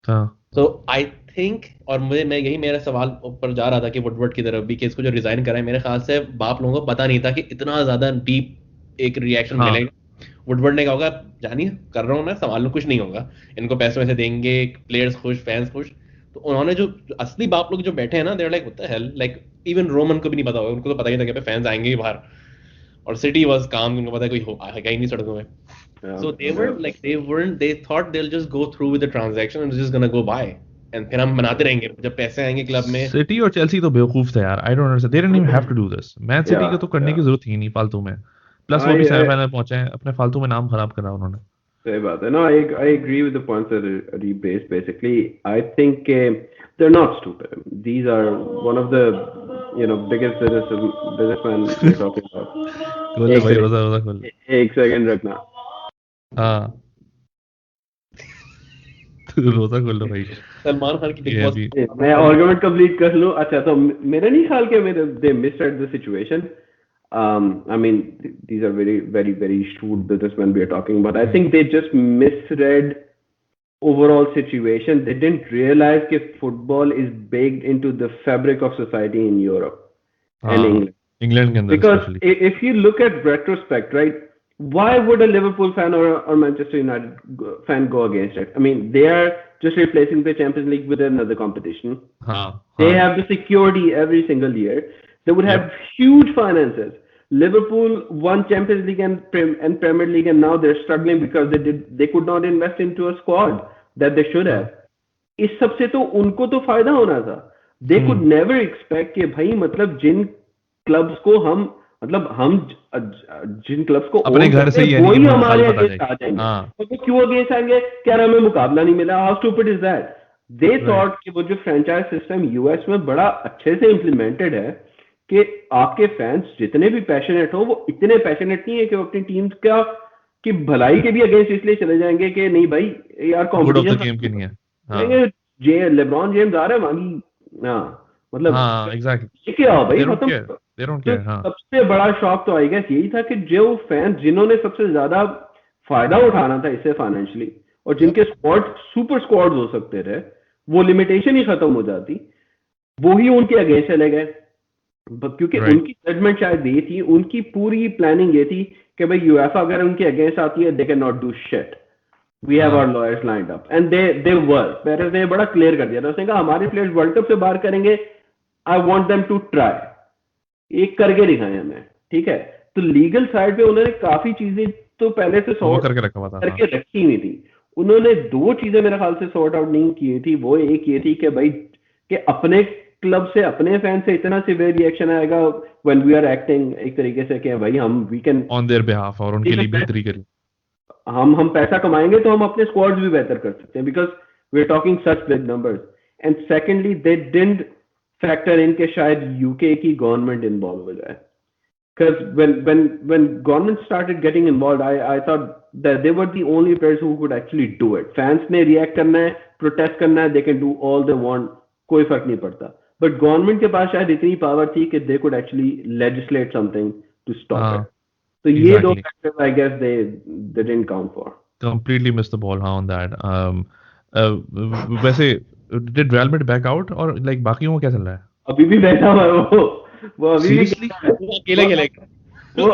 Speaker 1: हाँ
Speaker 3: सो आई थिंक, और मैं यही मेरा सवाल ऊपर जा रहा था कि वुडवर्ड की तरफ भी, कि इसको जो रिजाइन करा है मेरे ख्याल से बाप लोगों को पता नहीं था कि इतना ज्यादा डीप एक रिएक्शन
Speaker 1: हाँ
Speaker 3: मिलेगा। वुडवर्ड ने कहा होगा जानिए कर रहा हूँ मैं, संभाल लूँ, कुछ नहीं होगा, इनको पैसे वैसे देंगे, प्लेयर्स खुश, फैंस खुश। तो उन्होंने जो असली बाप लोग जो बैठे हैं ना, they're like what the hell, like even Roman को भी नहीं पता होगा, उनको तो पता ही था कि फैंस आएंगे ही बाहर, और सिटी वाज काम, उनको पता है कोई आएगा ही नहीं सड़कों में। So they thought they'll just go through with the transaction and it's just gonna go by, and फिर हम मनाते रहेंगे जब पैसे आएंगे क्लब में।
Speaker 1: सिटी और चेल्सी तो बेवकूफ थे यार, I don't understand, they didn't even have to do this. Man City को तो करने की जरूरत ही नहीं फालतू में, प्लस वो भी सेमीफाइनल पहुंचे हैं, अपने फालतू में नाम खराब करा उन्होंने।
Speaker 2: सही बात है। No, I agree with the points that Reeb raised. Basically, I think they're not stupid. These are one of the biggest businessmen we're talking about.
Speaker 1: बोले भाई रोजा खोल,
Speaker 2: एक सेकंड रखना।
Speaker 1: हाँ रोजा खोल लो भाई।
Speaker 3: सलमान खान की बिग बॉस,
Speaker 2: मैं आर्गुमेंट कंप्लीट कर लूं। अच्छा, तो मेरा नहीं ख्याल कि they misread the situation. I mean, these are very, very, very shrewd businessmen we are talking about. I think they just misread overall situation. They didn't realize that football is baked into the fabric of society in Europe and England.
Speaker 1: England के अंदर
Speaker 2: Because
Speaker 1: especially.
Speaker 2: if you look at retrospect, right, why would a Liverpool fan or Manchester United fan go against it? I mean, they are just replacing the Champions League with another competition. They have the security every single year. They would have huge finances. Liverpool won Champions League and Premier League, and now they're struggling because they could not invest into a squad that they should have. इस सब से तो उनको तो फायदा होना था. They could never expect कि भाई मतलब जिन क्लब्स को हम जिन क्लब्स को
Speaker 1: अपने घर से ही
Speaker 2: वही हमारे अगेंस्ट आ जाएंगे। तो क्यों अगेंस्ट आएंगे? क्या हमें मुकाबला नहीं मिला? How stupid is that? They thought कि वो जो फ्रेंचाइज सिस्टम यूएस में बड़ा अच्छे से इम्प्लीमेंटेड है कि आपके फैंस जितने भी पैशनेट हो, वो इतने पैशनेट नहीं है कि वो अपनी टीम की भलाई के भी अगेंस्ट इसलिए चले जाएंगे कि नहीं भाई यार कॉम्पिटिशन लेब्रॉन जेम्स आ रहे हैं मांगी, मतलब
Speaker 1: एग्जैक्टली
Speaker 2: क्या हो भाई, मतलब सबसे बड़ा शॉक तो आई गेस यही था कि जो फैंस जिन्होंने सबसे ज्यादा फायदा उठाना था इससे फाइनेंशियली, और जिनके स्क्वाड सुपर स्क्वाड हो सकते थे, वो लिमिटेशन ही खत्म हो जाती, वो ही उनके अगेंस्ट चले गए। क्योंकि उनकी जजमेंट शायद ये थी, उनकी पूरी प्लानिंग ये थी कि भाई यूएफए अगर उनके अगेंस्ट आती है, they can not do shit, we have our lawyers lined up, and they were. Perez ने बड़ा क्लियर कर दिया था, उसने कहा हमारे प्लेयर्स वर्ल्ड कप से बाहर करेंगे, I want them to try, एक करके दिखाएं हमें, ठीक है। तो लीगल साइड पे उन्होंने काफी चीजें तो पहले से सॉर्ट करके रखी हुई थी। उन्होंने दो चीजें मेरे ख्याल से सॉर्ट आउट नहीं की थी। वो एक ये थी कि भाई कि अपने क्लब से, अपने फैन से इतना सिवियर रिएक्शन आएगा व्हेन वी आर एक्टिंग एक तरीके से कि भाई हम we can
Speaker 1: on their behalf, और उनके लिए बेहतरी करें,
Speaker 2: हम पैसा कमाएंगे तो हम अपने स्क्वाड्स भी बेहतर कर सकते हैं, because we are talking such big numbers. And secondly they didn't factor in के शायद यूके की गवर्नमेंट इन्वॉल्व हो जाए, because when government started getting involved, I thought that they were the only players who could actually do it. Fans ने react करना है, protest करना है, they can do all they want, कोई फर्क नहीं पड़ता। But government के पास शायद इतनी power थी कि they could actually legislate something to stop it. तो ये दो factors I guess they didn't count for.
Speaker 1: Completely missed the ball on that. वैसे did Real Madrid back out और like बाकियों को क्या चल रहा है?
Speaker 2: अभी भी बैठा हुआ है वो अभी
Speaker 1: Seriously?
Speaker 3: वो अकेले खेलेगा।
Speaker 2: वो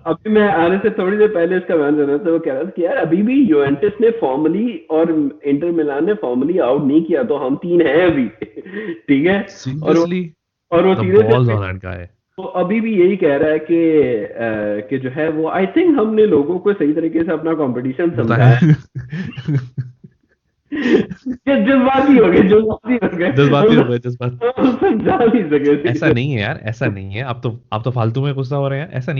Speaker 2: अभी मैं आने से थोड़ी देर पहले इसका बयान सुना था, वो कह रहा था कि यार अभी भी यूवेंटस ने फॉर्मली और इंटर मिलान ने फॉर्मली आउट नहीं किया, तो हम 3 हैं अभी, ठीक है। और वो सीधे तो अभी भी यही कह रहा है कि जो है वो आई थिंक हमने लोगों को सही तरीके से अपना कंपटीशन समझाया। जज्बाती हो गए समझा नहीं सके।
Speaker 1: ऐसा नहीं है यार, ऐसा नहीं है। आप तो फालतू में गुस्सा हो रहे हैं। ऐसा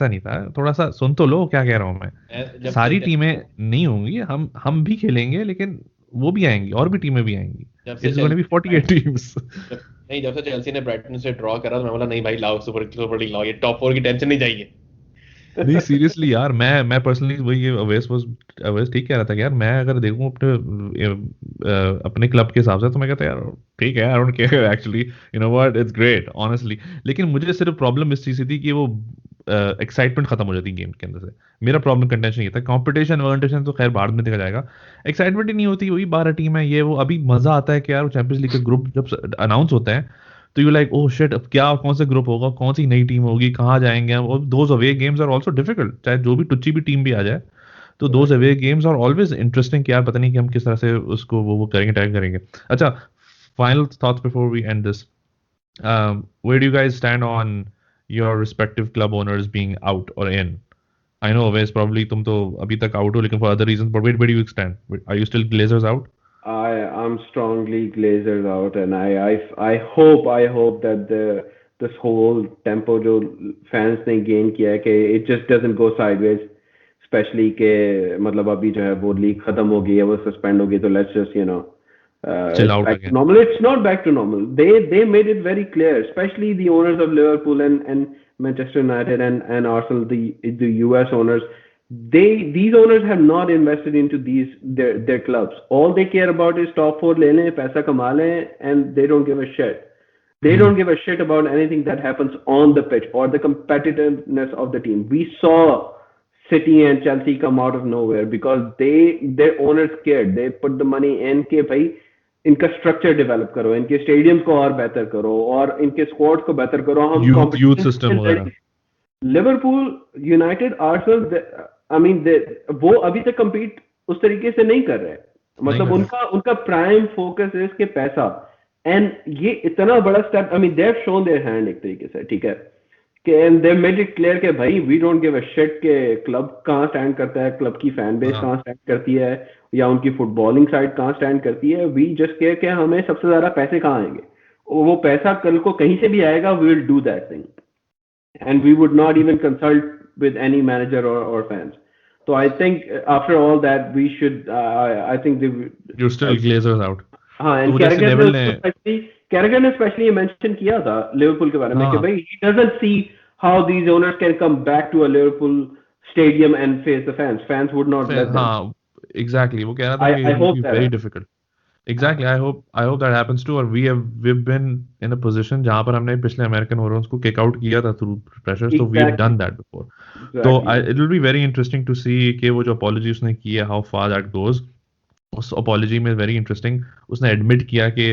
Speaker 1: नहीं था। थोड़ा सा सुन तो लो क्या कह रहा हूँ मैं। सारी टीमें नहीं होंगी, हम भी खेलेंगे, लेकिन वो भी आएंगी और भी टीमें भी आएंगी। It's going to be 48 teams.
Speaker 3: नहीं, जब से चेल्सी ने ब्राइटन से ड्रॉ करा तो मैं बोला नहीं भाई लाओ सुपर लीग लाओ, ये टॉप 4 की टेंशन नहीं चाहिए।
Speaker 1: नहीं सीरियसली यार, मैं पर्सनली वही अवेस ठीक कह रहा था कि यार मैं अगर देखूं अपने क्लब के हिसाब से तो मैं कहता यार ठीक है, I don't care actually, you know what, it's great honestly. लेकिन मुझे सिर्फ प्रॉब्लम इस चीज से थी कि वो एक्साइटमेंट खत्म हो जाती गेम के अंदर से। मेरा प्रॉब्लम कंटेंशन ये था, कंपटीशन वर्टेशन तो खैर बाद में देखा जाएगा, एक्साइटमेंट ही नहीं होती, वही 12 टीम है ये वो। अभी मजा आता है कि यार चैंपियंस लीग का ग्रुप जब अनाउंस होता है तो यू लाइक ओह शिट, अब क्या कौन सा ग्रुप होगा, कौन सी नई टीम होगी, कहाँ जाएंगे हम। और those away games are also difficult, चाहे जो भी टुच्ची भी टीम भी आ जाए, तो those away games are always interesting कि यार पता नहीं कि हम किस तरह से उसको वो करेंगे, टैग करेंगे। अच्छा, final thoughts before we end this, where do you guys stand on your respective club owners being out or in? I know Always probably तुम तो अभी तक out हो, लेकिन for other reasons, but where do you stand? Are you still Glazers out?
Speaker 2: I'm strongly Glazers out, and I hope that this whole tempo जो fans ने gain किया है कि it just doesn't go sideways, especially के मतलब अभी जो है वो लीग खत्म हो गई है, वो suspend हो गई, तो let's just
Speaker 1: Chill
Speaker 2: it's
Speaker 1: out
Speaker 2: back to
Speaker 1: again.
Speaker 2: normal. It's not back to normal. They made it very clear, especially the owners of Liverpool and Manchester United and Arsenal, the US owners. These owners have not invested into their clubs. All they care about is top four le le, paisa kama le, and they don't give a shit. They don't give a shit about anything that happens on the pitch or the competitiveness of the team. We saw City and Chelsea come out of nowhere because their owners cared. They put the money in के भाई इनका structure develop करो, इनके stadiums को और बेहतर करो और इनके स्क्वाड्स को बेहतर करो, हम
Speaker 1: यूथ सिस्टम वगैरह।
Speaker 2: Liverpool, United, Arsenal, I mean वो अभी तक compete उस तरीके से नहीं कर रहे, मतलब उनका प्राइम फोकस है इसके पैसा। एंड ये इतना बड़ा step, I mean they have shown their hand एक तरीके से, ठीक है, and they made it clear कि भाई we don't give a shit के क्लब कहाँ स्टैंड करता है, क्लब की फैन बेस कहाँ स्टैंड करती है, या उनकी फुटबॉलिंग साइड कहाँ स्टैंड करती है। वी जस्ट केयर कि हमें सबसे ज्यादा पैसे कहाँ आएंगे, वो पैसा कल को कहीं से भी आएगा, we will do that thing and we would not even consult with any manager or fans. So I think after all that we should I think
Speaker 1: you're still Glazers out.
Speaker 2: हाँ, and Carragher ने especially mention किया था Liverpool के बारे में कि भाई he doesn't see how these owners can come back to a Liverpool stadium and face the fans. Fans would not let them.
Speaker 1: हाँ, exactly. वो कह रहा था कि it will be very difficult. Exactly. I hope that happens too. और we've been in a position जहाँ पर हमने पिछले अमेरिकन ओरन्स को kick out किया था through pressure. So we've done that before. So it will be very interesting to see कि वो जो apology उसने की है, how far that goes. उस apology में very interesting, उसने admit किया कि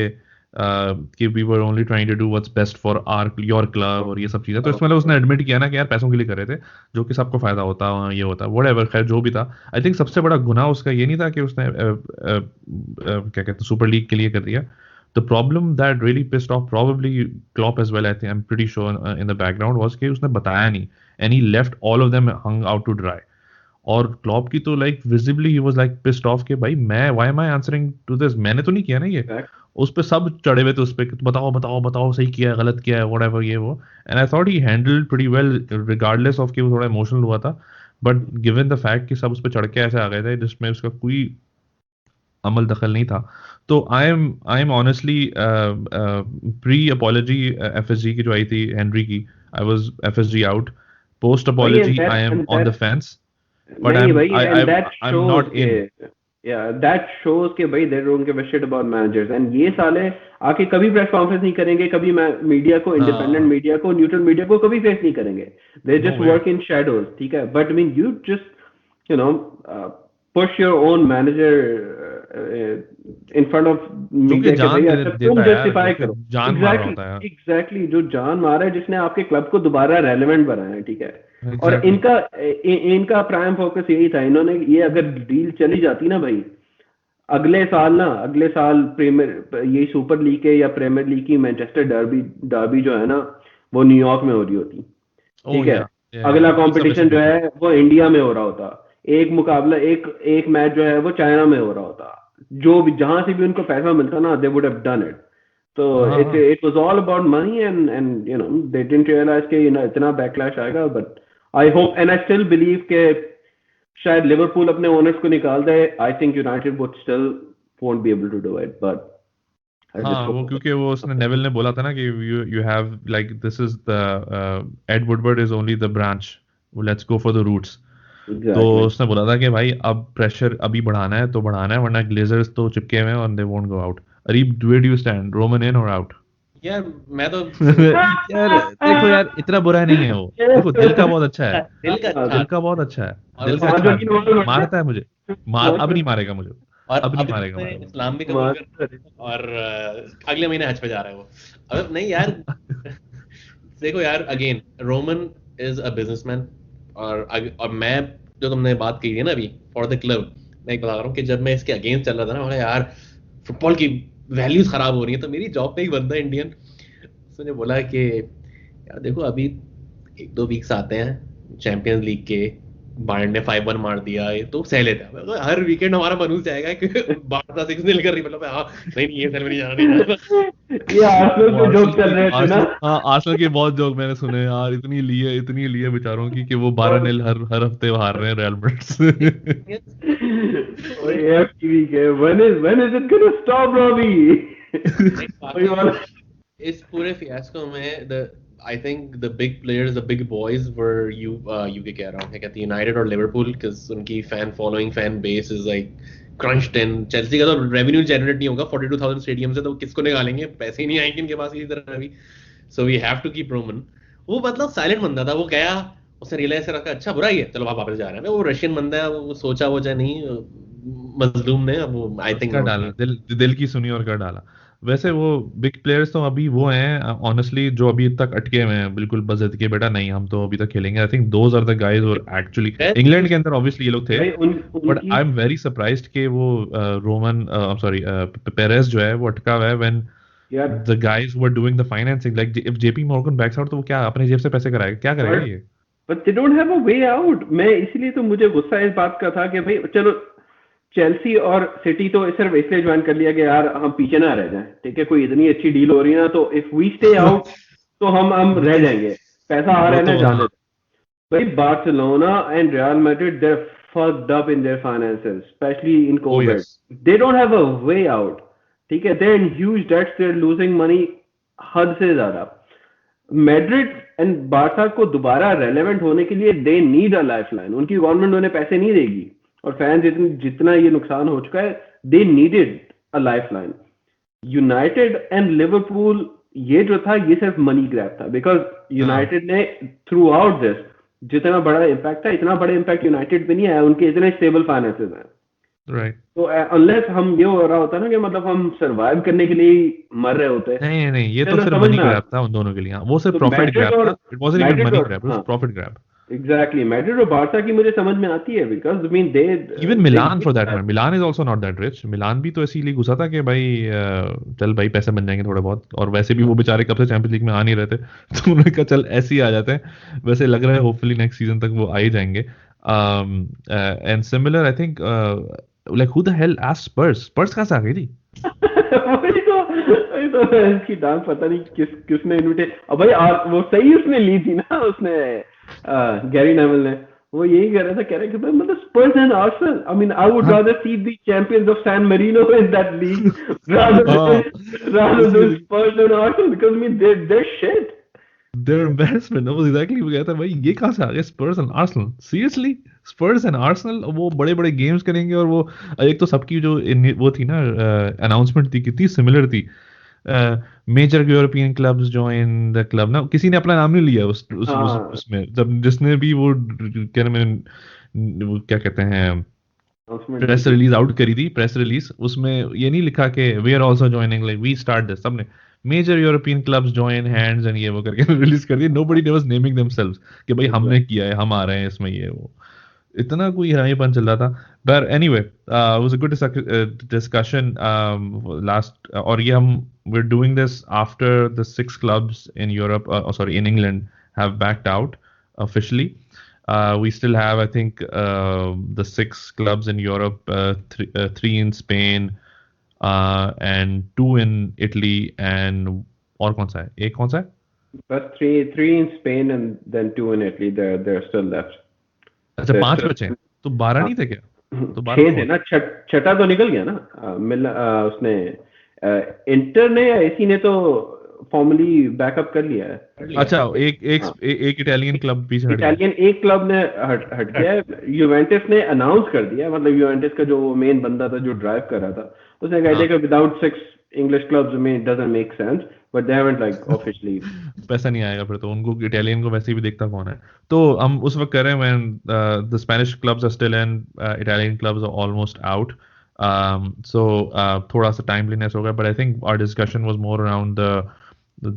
Speaker 1: we were only trying to do what's best for your club और ये सब चीजें। तो इसमें उसने admit किया ना कि यार पैसों के लिए कर रहे थे, जो कि सबको फायदा होता ये होता whatever, खैर जो भी था। आई थिंक सबसे बड़ा गुनाह उसका ये नहीं था कि उसने क्या कहते हैं सुपर लीग के लिए कर दिया। The problem that really pissed off probably Klopp as well, I think, I'm pretty sure in the background, was कि उसने बताया नहीं, and he left all of them hung out to dry. और Klopp की तो like visibly he was like pissed off कि भाई मैं why am I answering to this, मैंने तो नहीं किया ना ये। उस पे सब चढ़े हुए थे उस पे, बताओ बताओ बताओ सही किया है गलत किया है व्हाटएवर ये वो। And I thought he handled pretty well regardless of कि वो थोड़ा इमोशनल हुआ था, बट गिवन द फैक्ट कि सब उस पे चढ़ के ऐसे आ गए थे जिसमें उसका कोई अमल दखल नहीं था। तो I am honestly pre apology FSG की जो आई थी हेनरी की, I was FSG out, post apology I am on the fence, but I'm not in.
Speaker 2: Yeah, that shows कि भाई they don't give a shit about managers, and ये साले आके कभी प्रेस कॉन्फ्रेंस नहीं करेंगे, कभी मीडिया को, इंडिपेंडेंट मीडिया को, न्यूट्रल मीडिया को कभी फेस नहीं करेंगे, they just work in shadows, ठीक है। But I mean you just push your own manager in front of media के भाई तुम जस्टिफाई करो। Exactly, जो जान मारा है, जिसने आपके क्लब को दोबारा रेलेवेंट बनाया है, ठीक है। और इनका प्राइम फोकस यही था, इन्होंने ये अगर डील चली जाती ना भाई, अगले साल प्रीमियर ये सुपर लीग के या प्रीमियर लीग की मैनचेस्टर डर्बी जो है ना वो न्यूयॉर्क में हो रही होती, ठीक है। अगला कंपटीशन जो है वो इंडिया में हो रहा होता, एक मुकाबला एक मैच जो है वो चाइना में हो रहा होता, जो भी जहां से भी उनको पैसा मिलता ना they would have done it. तो it was all about money and they didn't realize कि इतना बैकलैश आएगा। But I hope and I still believe के शायद लिवरपूल अपने ओनर्स को निकाल दे, I think United would still won't be able to do it. But
Speaker 1: हाँ, वो क्योंकि वो उसने नेविल ने बोला था ना कि you have like this is the Ed Woodward is only the branch, let's go for the roots. तो उसने बोला था कि भाई अब प्रेशर अभी बढ़ाना है तो बढ़ाना है, वरना ग्लेजर्स तो चिपके हुए हैं और they won't go out. Arib, where do you stand, Roman in और आउट?
Speaker 3: यार मैं तो
Speaker 1: यार देखो यार, इतना बुरा नहीं है वो, देखो दिल का बहुत अच्छा है,
Speaker 3: दिल का अच्छा
Speaker 1: दिल का बहुत अच्छा है,
Speaker 3: और
Speaker 1: दिल का अच्छा है, मारता है मुझे, अब नहीं मारेगा मुझे,
Speaker 3: और
Speaker 1: अब नहीं
Speaker 3: अभी
Speaker 1: मारेगा
Speaker 3: उसने
Speaker 1: मुझे।
Speaker 3: इस्लाम भी कबूल कर और अगले महीने हज पे जा रहा है वो। अब नहीं यार देखो यार, again Roman is a businessman. और मैं, जो तुमने बात की थी ना अभी फॉर द क्लब, मैं एक बता रहा हूँ कि जब मैं इसके अगेंस्ट चल रहा था ना, मैं यार फुटबॉल की वैल्यूज खराब हो रही है, तो मेरी जॉब पे एक बंदा इंडियन, उसने बोला कि यार देखो अभी 1-2 वीक्स आते हैं चैंपियंस लीग के, बायर्न ने 5-1 मार दिया, ये तो सह लेता है। हर वीकेंड हमारा मनूस जाएगा कि बारसा 6-0 कर रही, मतलब हाँ नहीं नहीं ये नहीं जाना, नहीं जाना।
Speaker 2: ये आर्सेनल के जोक चल रहे थे ना।
Speaker 1: आर्सेनल के बहुत जोक मैंने सुने यार, इतनी लिए बेचारों की कि वो 12-0 हर हफ्ते हार रहे हैं रियल मैड्रिड से।
Speaker 2: when is it gonna stop, Robbie?
Speaker 3: इस पूरे फियास्को में I think the big players, the big boys were UK कह रहा हूँ, क्या कहते हैं, यूनाइटेड और लिवरपूल, because उनकी fan following, fan base is like crunched in. Chelsea का तो रेवेन्यू जनरेट नहीं होगा 42,000 स्टेडियम से, तो किसको निकालेंगे, पैसे ही नहीं आएंगे इनके पास किसी तरह भी। So we have to keep Roman. वो मतलब साइलेंट बंदा था, वो गया, उसने रियलाइज करा कि अच्छा बुरा ही है, चलो वापस जा रहे हैं। वो रशियन बंदा है, वो सोचा वो चाहे नहीं, मजलूम ने वो आई थिंक
Speaker 1: कर डाला, दिल की सुनी और कर डाला। वैसे वो बिग प्लेयर्स तो अभी वो हैं ऑनेस्टली, जो अभी तक अटके हुए हैं बिल्कुल बजट के, बेटा नहीं हम तो अभी तक खेलेंगे। I think those are the guys और एक्चुअली इंग्लैंड के अंदर ऑब्वियसली ये लोग थे, but I am very surprised कि वो रोमन सॉरी पेरेस जो है वो अटका हुआ है when the guys who are doing the financing, like if JP Morgan backs out तो वो क्या अपने जेब से पैसे कराएगा, क्या करेगा ये?
Speaker 2: But they don't have a way out. मैं इसलिए तो मुझे गुस्सा इस बात का था कि भाई चलो चेल्सी और सिटी तो सिर्फ इसलिए ज्वाइन कर लिया कि यार हम पीछे ना रह जाएं, ठीक है, कोई इतनी अच्छी डील हो रही है ना, तो इफ वी स्टे आउट तो हम रह जाएंगे, पैसा आ रहा है ना, जाने। भाई Barcelona and Real Madrid, they are fucked up in their finances, specially in Covid. They don't have a way out, ठीक है, they are in huge debts, they are losing money हद से ज्यादा। मैड्रिड एंड बार्सा को दोबारा relevant होने के लिए दे नीड अ लाइफलाइन। उनकी गवर्नमेंट उन्हें पैसे नहीं देगी, और फैंस जितना ये नुकसान हो चुका है, they needed a lifeline. United and Liverpool, ये जो था ये सिर्फ मनी ग्रैब था, बिकॉज यूनाइटेड ने थ्रू आउट दिस जितना बड़ा इम्पैक्ट था, इतना बड़ा इम्पैक्ट यूनाइटेड पे नहीं आया, उनके इतने स्टेबल फाइनेंसेस हैं।
Speaker 1: राइट।
Speaker 2: तो अनलेस हम ये हो रहा होता ना कि मतलब हम सरवाइव करने के लिए मर रहे होते।
Speaker 1: नहीं ये तो सिर्फ मनी ग्रैब था उन दोनों के लिए, वो सिर्फ प्रॉफिट ग्रैब था, it wasn't even money grab, it was profit grab.
Speaker 2: Exactly, Madrid और बार्सा की मुझे समझ में आती है, because I mean they
Speaker 1: even Milan for that matter, Milan is also not that rich. Milan भी तो इसीलिए घुसा था कि भाई चल भाई पैसे बन जाएंगे थोड़े बहुत, और वैसे भी वो बेचारे कब से चैंपियंस लीग में आ नहीं रहे थे, तो उन्होंने कहा चल ऐसे ही आ जाते हैं। वैसे लग रहा है होपफुली नेक्स्ट सीजन तक वो आ ही जाएंगे। And similar I think like who the hell asked Spurs कहां से आ गई थी?
Speaker 2: वही तो इसकी डांस पता नहीं किसने इनविटेट, अब भाई वो सही उसने ली थी ना, उसने गैरी नेवल ने, वो यही कह रहा था, कह रहा कि भाई मतलब Spurs and Arsenal, I mean I would rather see the champions of San Marino in that league rather than Spurs and Arsenal, because I mean they're shit,
Speaker 1: their embarrassment। वो एग्जैक्टली वो कहता है भाई ये कहां से आ गए Spurs and Arsenal, seriously Spurs and Arsenal, वो बड़े बड़े गेम्स करेंगे। और वो एक तो सबकी जो वो थी ना अनाउंसमेंट थी, कितनी सिमिलर थी, major European clubs join the club ना, किसी ने अपना नाम नहीं लिया उसमें, जब जिसने भी वो क्या कहते हैं प्रेस रिलीज आउट करी थी, प्रेस रिलीज, उसमें ये नहीं लिखा कि we are also joining, like we start this, सबने major European clubs join hands and ये वो करके रिलीज कर दी। नोबडी वाज नेमिंग देमसेल्व्स कि भाई हमने किया है, हम आ रहे हैं इसमें, ये वो इतना कोई हरामीपन चल रहा था। But anyway was a good discussion last, और ये हम we're doing this after the 6 clubs in Europe, sorry, in England have backed out officially. We still have, I think, the 6 clubs in Europe, 3 in Spain, and 2 in Italy, and और कौन सा है? एक कौन सा है?
Speaker 2: But 3 in Spain and then 2 in Italy. They're still left.
Speaker 1: अच्छा 5 बचे हैं, तो 12 नहीं थे क्या? तो
Speaker 2: 6 थे ना, छठा तो निकल गया ना। उसने इंटर ने या एसी ने तो फॉर्मली बैकअप कर लिया है।
Speaker 1: अच्छा, एक इटालियन क्लब पीछे हट गया।
Speaker 2: इटालियन एक क्लब ने हट गया है। यूवेंटस ने अनाउंस कर दिया, मतलब यूवेंटस का जो मेन बंदा था जो ड्राइव कर रहा था, उसने कहा था विदाउट 6 इंग्लिश क्लब्स में it doesn't make sense, but they haven't like officially.
Speaker 1: पैसा नहीं आएगा फिर तो उनको, इटालियन को वैसे भी देखता कौन है। तो हम उस वक्त कर रहे हैं when the Spanish clubs are still in, Italian clubs are almost out, so थोड़ा सा टाइमलीनेस होगा, but I think our discussion was more around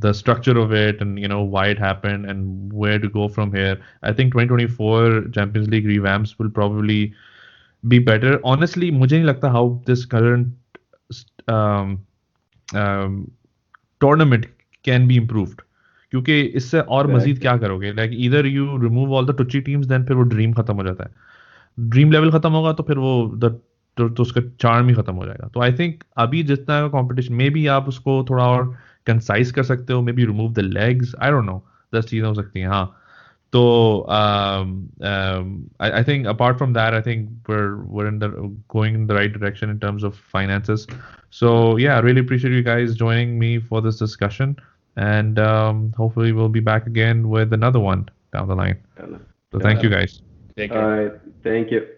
Speaker 1: the structure of it and why it happened and where to go from here. I think 2024 Champions League revamps will probably be better. Honestly, मुझे नहीं लगता how this current tournament can be improved, क्योंकि इससे और मजीद क्या करोगे? Like either you remove all the touchy teams, then फिर वो ड्रीम खत्म हो जाता है। ड्रीम लेवल खत्म होगा तो फिर वो तो उसका चार्म ही खत्म हो जाएगा। तो आई थिंक अभी जितना कंपटीशन मे बी आप उसको थोड़ा और कंसाइज कर सकते हो, may be remove the legs, I don't know, 10 चीजें हो सकती हैं। हाँ, तो I think apart from that, I think we're in the going in the right direction in terms of finances. So yeah, I really appreciate you guys joining me for this discussion, and hopefully we'll be back again with another one down the line. So thank you guys.
Speaker 3: Take care.
Speaker 2: All right, thank you.